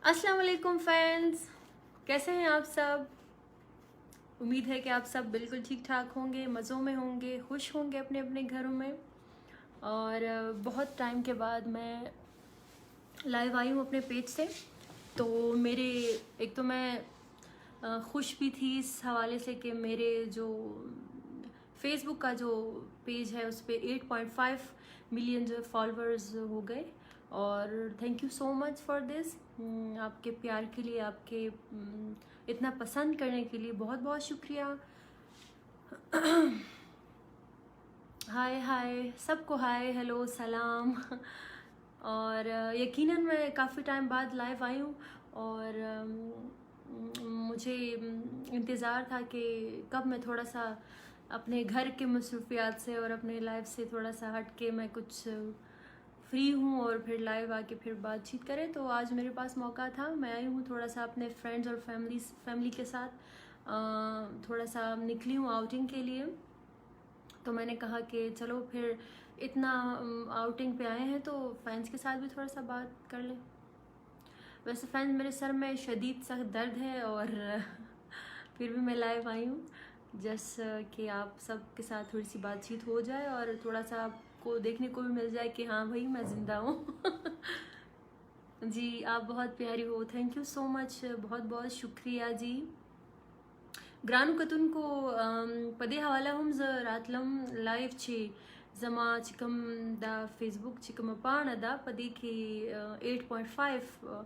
अस्सलाम वालेकुम फ्रेंड्स, कैसे हैं आप सब। उम्मीद है कि आप सब बिल्कुल ठीक ठाक होंगे, मज़ों में होंगे, खुश होंगे अपने अपने घरों में। और बहुत टाइम के बाद मैं लाइव आई हूँ अपने पेज से। तो मेरे एक तो मैं खुश भी थी इस हवाले से कि मेरे जो फेसबुक का जो पेज है उस पर 8.5 मिलियन जो फॉलोअर्स हो गए। और thank you so much for this. आपके प्यार के लिए, आपके इतना पसंद करने के लिए बहुत बहुत शुक्रिया। हाय हाय सबको, हाय हेलो सलाम। और यकीनन मैं काफ़ी टाइम बाद लाइव आई हूँ। और मुझे इंतज़ार था कि कब मैं थोड़ा सा अपने घर के मसरूफियात से और अपने लाइफ से थोड़ा सा हट के मैं कुछ फ्री हूँ और फिर लाइव आके फिर बातचीत करें। तो आज मेरे पास मौका था, मैं आई हूँ थोड़ा सा अपने फ्रेंड्स और फैमिली के साथ थोड़ा सा निकली हूँ आउटिंग के लिए। तो मैंने कहा कि चलो फिर इतना आउटिंग पे आए हैं तो फैंस के साथ भी थोड़ा सा बात कर लें। वैसे फैंस, मेरे सर में शदीद सख्त दर्द है और फिर भी मैं लाइव आई हूँ जस्ट कि आप सब के साथ थोड़ी सी बातचीत हो जाए और थोड़ा सा आपको देखने को भी मिल जाए कि हाँ भाई मैं ज़िंदा हूँ। जी आप बहुत प्यारी हो, थैंक यू सो मच, बहुत बहुत शुक्रिया जी। ग्रानू कतुन को पदे हवाला हम रातलम लाइव छे जमा चिकम दा फेसबुक चिकम पान दा पदे के 8.5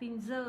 5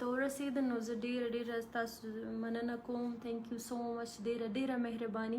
तो रसीद नोज़ डेर डेर रास्ता मनना कोम, थैंक यू सो मच, डेरा डेरा मेहरबानी।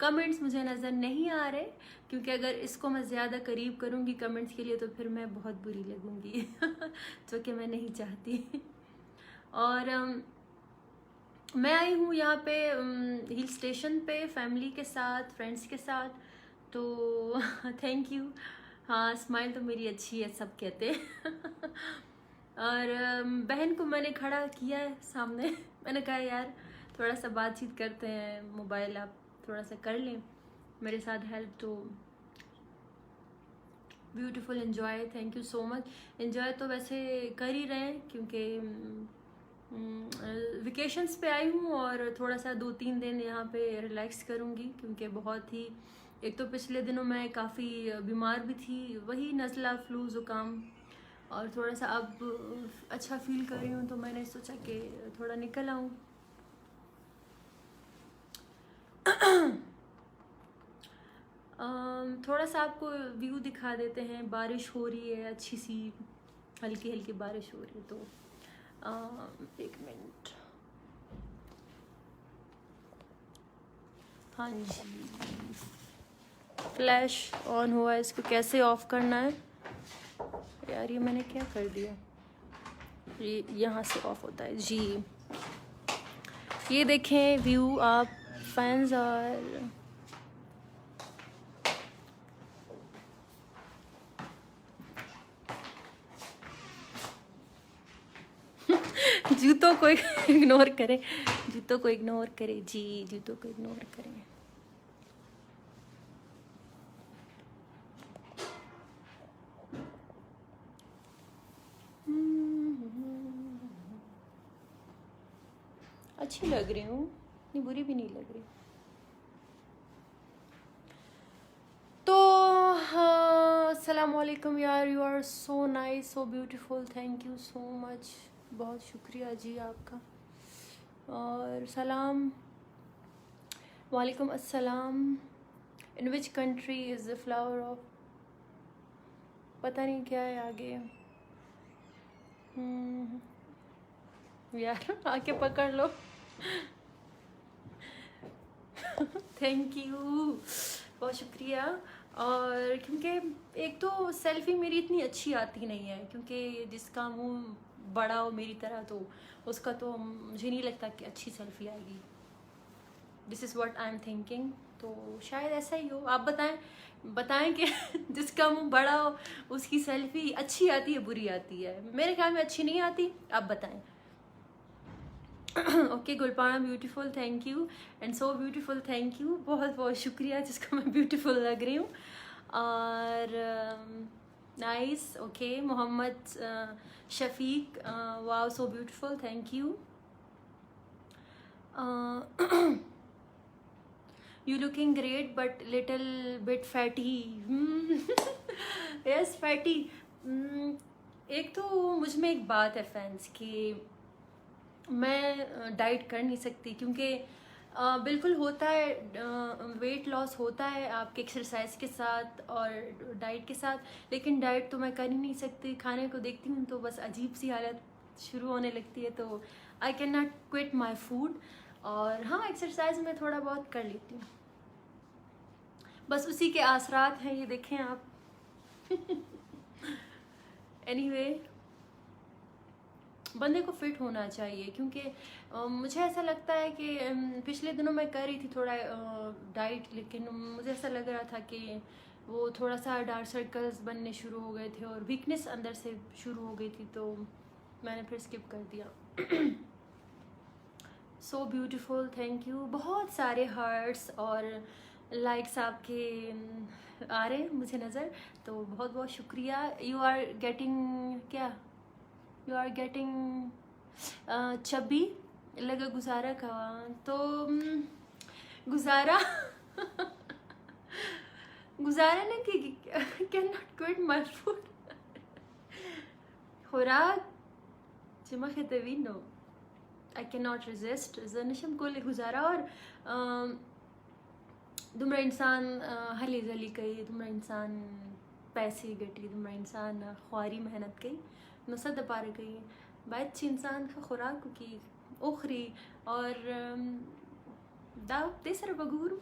कमेंट्स मुझे नज़र नहीं आ रहे क्योंकि अगर इसको मैं ज़्यादा करीब करूँगी कमेंट्स के लिए तो फिर मैं बहुत बुरी लगूँगी जो कि मैं नहीं चाहती। और मैं आई हूँ यहाँ पे हिल स्टेशन पे फैमिली के साथ, फ्रेंड्स के साथ। तो थैंक यू। हाँ स्माइल तो मेरी अच्छी है सब कहते हैं। और बहन को मैंने खड़ा किया है सामने। मैंने कहा यार थोड़ा सा बातचीत करते हैं, मोबाइल आप थोड़ा सा कर लें मेरे साथ हेल्प। तो beautiful, enjoy, thank you so much. Enjoy तो वैसे कर ही रहे हैं क्योंकि वेकेशंस पे आई हूँ और थोड़ा सा 2-3 दिन यहाँ पे रिलैक्स करूँगी क्योंकि बहुत ही, एक तो पिछले दिनों मैं काफ़ी बीमार भी थी, वही नज़ला फ्लू ज़ुकाम, और थोड़ा सा अब अच्छा फील कर रही हूँ तो मैंने सोचा कि थोड़ा निकल आऊँ। थोड़ा सा आपको व्यू दिखा देते हैं। बारिश हो रही है, अच्छी सी हल्की हल्की बारिश हो रही है। तो एक मिनट, हाँ जी, फ्लैश ऑन हुआ है, इसको कैसे ऑफ करना है यार, ये मैंने क्या कर दिया, ये यहाँ से ऑफ होता है जी। ये देखें व्यू आप फैंस। और जूतों को इग्नोर करें, जूतों को इग्नोर करें जी, जूतों को इग्नोर करें। अच्छी लग रही हूँ, इतनी बुरी भी नहीं लग रही। तो हाँ अस्सलाम वालेकुम यार, you are so nice, so beautiful, thank you so much, बहुत शुक्रिया जी आपका। और सलाम वालेकुम अस्सलाम। In which country is the flower of, पता नहीं क्या है आगे। यार आके पकड़ लो। थैंक यू, बहुत शुक्रिया। और क्योंकि एक तो सेल्फी मेरी इतनी अच्छी आती नहीं है क्योंकि जिसका मुंह बड़ा हो मेरी तरह तो उसका तो मुझे नहीं लगता कि अच्छी सेल्फी आएगी। This is what I am thinking. तो शायद ऐसा ही हो, आप बताएं कि जिसका मुंह बड़ा हो उसकी सेल्फी अच्छी आती है बुरी आती है। मेरे ख्याल में अच्छी नहीं आती, आप बताएं। Okay Gulpana beautiful, thank you, and so beautiful, thank you, बहुत बहुत शुक्रिया जिसको मैं ब्यूटीफुल लग रही हूँ। और nice, okay Mohammad Shafiq, wow so beautiful, thank you. You looking great but little bit fatty. Yes, fatty. एक तो मुझ में एक बात है फैंस कि मैं डाइट कर नहीं सकती, क्योंकि बिल्कुल होता है, वेट लॉस होता है आपके एक्सरसाइज के साथ और डाइट के साथ, लेकिन डाइट तो मैं कर ही नहीं सकती। खाने को देखती हूँ तो बस अजीब सी हालत शुरू होने लगती है, तो I can not quit my food. और हाँ, एक्सरसाइज मैं थोड़ा बहुत कर लेती हूँ, बस उसी के आसरात हैं, ये देखें आप। एनीवे, बंदे को फिट होना चाहिए, क्योंकि मुझे ऐसा लगता है कि पिछले दिनों मैं कर रही थी थोड़ा डाइट, लेकिन मुझे ऐसा लग रहा था कि वो थोड़ा सा डार्क सर्कल्स बनने शुरू हो गए थे और वीकनेस अंदर से शुरू हो गई थी, तो मैंने फिर स्किप कर दिया। सो ब्यूटीफुल, थैंक यू। बहुत सारे हार्ट्स और लाइक्स आपके आ रहे हैं मुझे नज़र, तो बहुत बहुत शुक्रिया। यू आर गेटिंग क्या, यू आर गेटिंग चब्बी लगा गुजारा का, तो गुजारा गुजारा ने कि can not quit my food खुराक जमा खतवीनो, आई कैन नॉट रेजिस्ट जनिशम को गुजारा। और दुमरा इंसान हली जली कई, दुमरा इंसान पैसे गटी, दुमरा इंसान ख्वारी मेहनत कई नसद पार गई बात इंसान का खुराक की उखरी और दाव तेसर बगूर।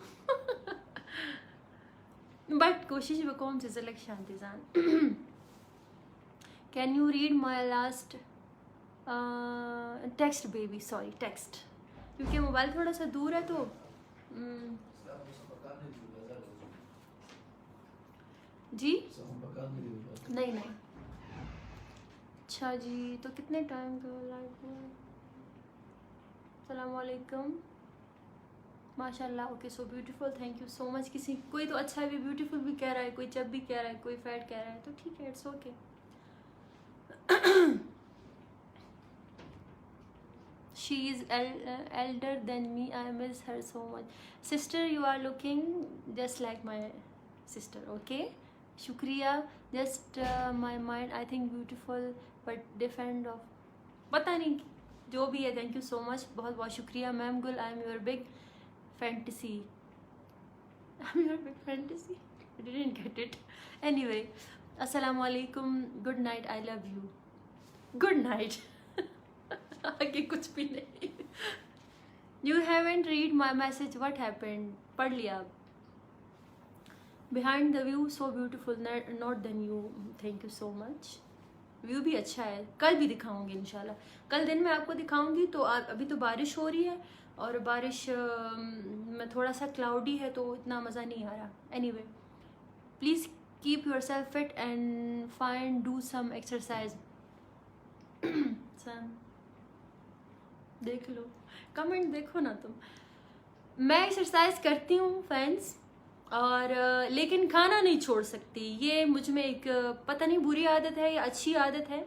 बट कोशिश बकौम से जलक शांति जान। Can you read my last text baby, sorry text, क्योंकि मोबाइल थोड़ा सा दूर है तो जी नहीं नहीं। अच्छा जी, तो कितने टाइम का लाइव हुआ? अस्सलाम वालेकुम, माशाल्लाह, okay so beautiful, thank you so much. किसी कोई तो अच्छा भी ब्यूटीफुल भी कह रहा है, कोई चब भी कह रहा है, कोई फैट कह रहा है, तो ठीक है, it's okay. She is elder than me, I miss her so much. Sister, you are looking just like my sister, okay शुक्रिया। Just my mind I think beautiful but defend of, पता नहीं जो भी है, थैंक यू सो मच, बहुत बहुत शुक्रिया। Ma'am Gul, I am your big fantasy, I am your big fantasy, I didn't get it. Anyway, अस्सलाम वालेकुम, good night, I love you, good night. आगे कुछ भी नहीं। You haven't read my message, what happened, पढ़ लिया आप। Behind the view so beautiful, not then you, thank you so much. View भी अच्छा है, कल भी दिखाऊंगी इंशाल्लाह, कल दिन में आपको दिखाऊंगी। तो अभी तो बारिश हो रही है और बारिश में थोड़ा सा क्लाउडी है, तो इतना मज़ा नहीं आ रहा। Anyway, please keep yourself fit and find do some exercise. देख लो कमेंट, देखो ना तुम। मैं एक्सरसाइज करती हूँ फ्रेंड्स, और लेकिन खाना नहीं छोड़ सकती। ये मुझ में एक पता नहीं बुरी आदत है या अच्छी आदत है।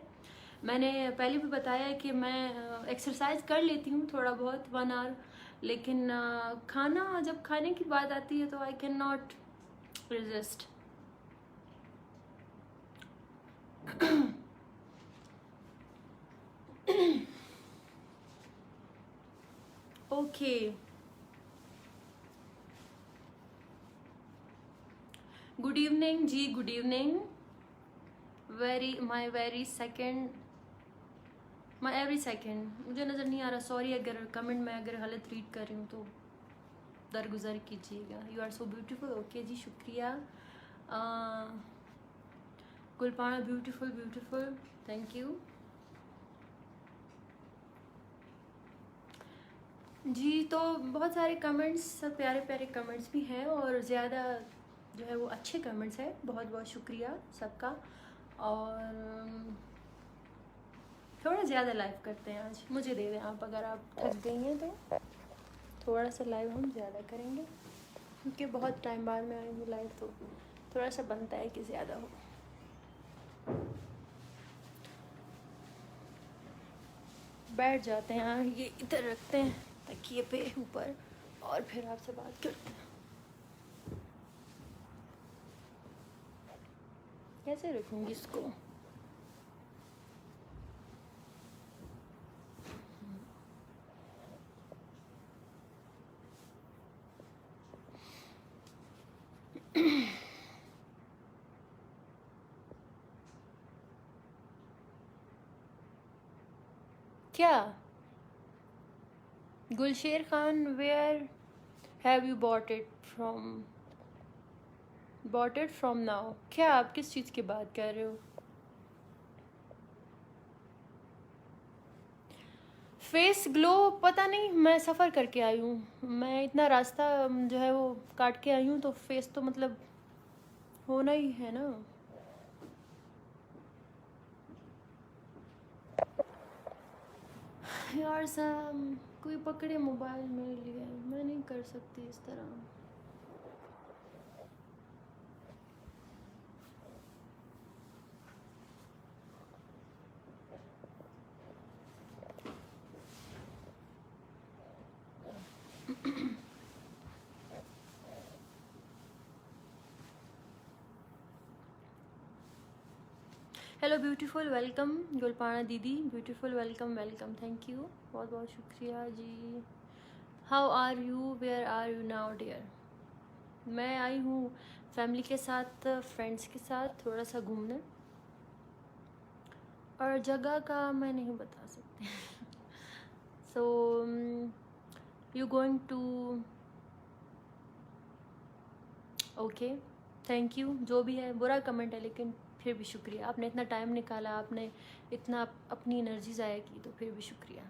मैंने पहले भी बताया कि मैं एक्सरसाइज कर लेती हूँ थोड़ा बहुत 1 आवर, लेकिन खाना जब खाने की बात आती है तो I can not resist. Okay, good evening जी, good evening. My every second मुझे नज़र नहीं आ रहा, सॉरी अगर कमेंट में अगर गलत रीड कर रही हूँ तो दरगुजर कीजिएगा। You are so beautiful, okay जी शुक्रिया। Gulpana beautiful beautiful, thank you जी। तो बहुत सारे कमेंट्स, सब प्यारे प्यारे कमेंट्स भी हैं और ज़्यादा जो है वो अच्छे कमेंट्स हैं, बहुत बहुत शुक्रिया सबका। और थोड़ा ज़्यादा लाइव करते हैं आज, मुझे दे दें आप, अगर आप थक गई हैं तो थोड़ा सा लाइव हम ज़्यादा करेंगे, क्योंकि बहुत टाइम बाद में आई हूँ लाइव, तो थोड़ा सा बनता है कि ज़्यादा हो। बैठ जाते हैं, हाँ ये इधर रखते हैं तकिए पे ऊपर, और फिर आपसे बात करते हैं। कैसे रखूँगी इसको? क्या Gulsher Khan, where have you bought it from? Bought it from now? क्या आप किस चीज़ की बात कर रहे हो? फेस ग्लो पता नहीं, मैं सफ़र करके आई हूँ, मैं इतना रास्ता जो है वो काट के आई हूँ, तो फेस तो मतलब होना ही है ना। यार सम कोई पकड़े मोबाइल मेरे लिए, मैं नहीं कर सकती इस तरह। हेलो ब्यूटीफुल, वेलकम गुलपाना दीदी, beautiful welcome welcome, thank you, बहुत बहुत शुक्रिया जी। How are you, where are you now dear? मैं आई हूँ फैमिली के साथ, फ्रेंड्स के साथ थोड़ा सा घूमने, और जगह का मैं नहीं बता सकती। So you going to, okay, thank you. जो भी है बुरा कमेंट है, लेकिन फिर भी शुक्रिया, आपने इतना टाइम निकाला, आपने इतना अपनी एनर्जी ज़ाया की, तो फिर भी शुक्रिया।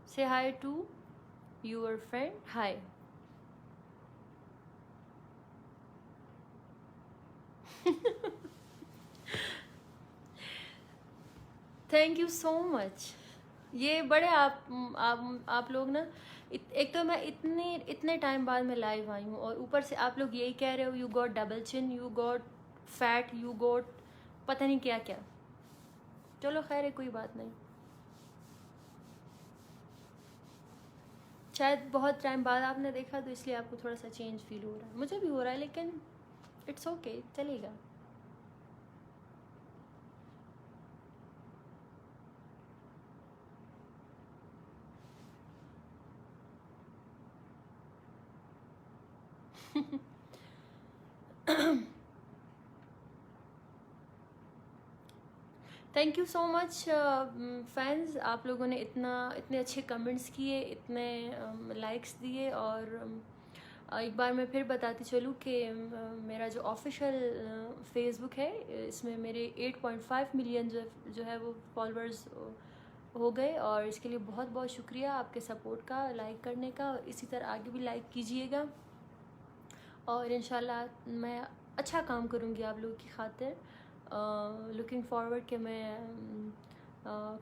Say hi to your friend, hi. Thank you so much. ये बड़े आप लोग ना, एक तो मैं इतने टाइम बाद में लाइव आई हूँ, और ऊपर से आप लोग यही कह रहे हो, you got double chin, you got fat, you got पता नहीं क्या क्या। चलो खैर है, कोई बात नहीं। शायद बहुत टाइम बाद आपने देखा, तो इसलिए आपको थोड़ा सा चेंज फील हो रहा है, मुझे भी हो रहा है, लेकिन इट्स ओके, चलेगा। Thank you so much fans, आप लोगों ने इतने अच्छे कमेंट्स किए, इतने लाइक्स दिए, और एक बार मैं फिर बताती चलूँ कि मेरा जो ऑफिशियल फेसबुक है, इसमें मेरे 8.5 मिलियन जो है वो फॉलोअर्स हो गए, और इसके लिए बहुत बहुत शुक्रिया आपके सपोर्ट का, लाइक करने का, और इसी तरह आगे भी लाइक कीजिएगा, और इंशाल्लाह मैं अच्छा काम करूँगी आप लोगों की खातिर। लुकिंग फॉरवर्ड कि मैं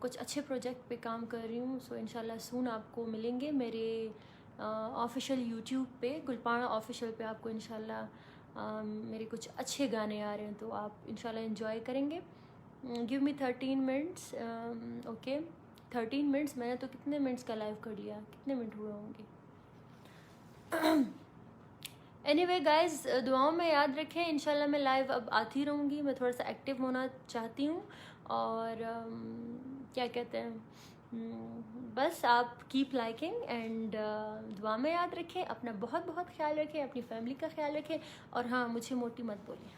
कुछ अच्छे प्रोजेक्ट पे काम कर रही हूँ, सो इंशाल्लाह सून आपको मिलेंगे मेरे ऑफिशियल यूट्यूब पे, गुलपाना ऑफिशियल पे आपको इंशाल्लाह मेरे कुछ अच्छे गाने आ रहे हैं, तो आप इंशाल्लाह एंजॉय करेंगे। Give me 13 minutes, okay 13 minutes, मैंने तो कितने मिनट्स का लाइव कर लिया, कितने मिनट हुए होंगे। एनीवे गाइज, दुआओं में याद रखें, इंशाल्लाह मैं लाइव अब आती रहूँगी, मैं थोड़ा सा एक्टिव होना चाहती हूँ, और क्या कहते हैं, बस आप कीप लाइकिंग एंड दुआ में याद रखें, अपना बहुत बहुत ख्याल रखें, अपनी फैमिली का ख्याल रखें, और हाँ, मुझे मोटी मत बोलिए।